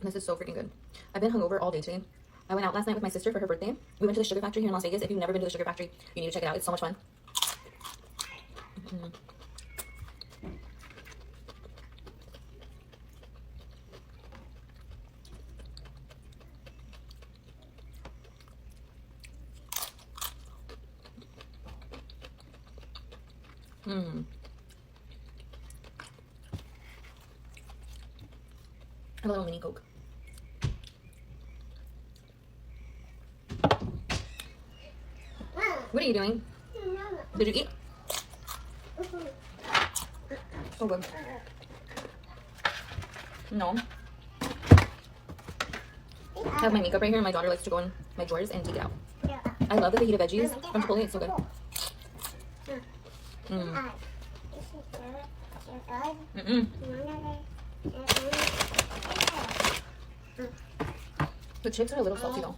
This is so freaking good. I've been hungover all day today. I went out last night with my sister for her birthday. We went to the Sugar Factory here in Las Vegas. If you've never been to the Sugar Factory, you need to check it out. It's so much fun. A little mini Coke. What are you doing? Did you eat? So good. No. I have my makeup right here, and my daughter likes to go in my drawers and take it out. I love the fajita veggies from Chipotle. It's so good. The chips are a little salty though.